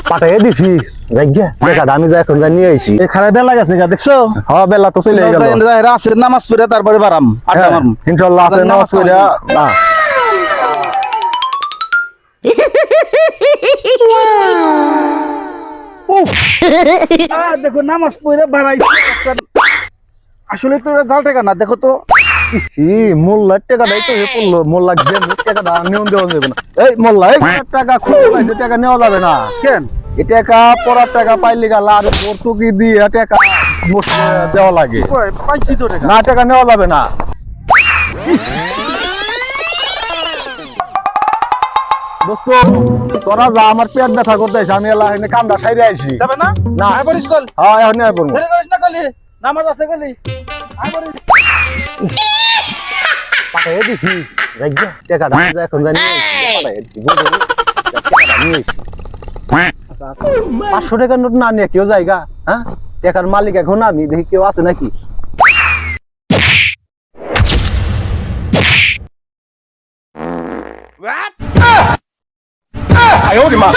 পাঠাইয়ে দিছি টাকাটা আমি যা এখন নিয়ে আইছি এখানে বেলা গেছে গা দেখছো হ্যাঁ বেলা তো চলে গেল রাতের নামাজ পড়ে তারপরে বারাম আড্ডা মারম ইনশাআল্লাহ আছে নামাজ পড়া না দেখো নামাজ পড়ে বাড়াইছে আসলে তো জাল টাকা না দেখো তো কি মোল্লার টাকা দাইতে পড়লো মোল্লা যে টাকাটা নিয়ম দেওয়া যাবে না এই মোল্লা এই টাকা খুঁজে পাইছে টাকা নেওয়া যাবে না কেন এই টাকা পড়ার টাকা পাইলে গেল আর ভর্তুকি দিয়ে টাকা দেওয়া লাগে পাইছি তো টাকা না টাকা নেওয়া যাবে না দোস্ত তোরা যা আমার পেট ব্যথা করতেছে আমি এলা এনে কামটা সাইরে আইছি যাবে না না আয় পড়িস কল হ্যাঁ এখন নিয়ে পড়বো দেরি করিস না কলি নামাজ আছে কলি আয় পড়িস পাঠাইয়ে দিছি টাকাটা এখন জানি পাঠাইয়ে দিছি বুঝলি টাকাটা নিয়ে আইছি 500 টাকার নোট না নিয়ে কেউ জায়গা হ্যাঁ টাকার মালিক এখন আমি দেখি কেউ আছে নাকি What? 哎呦我的妈！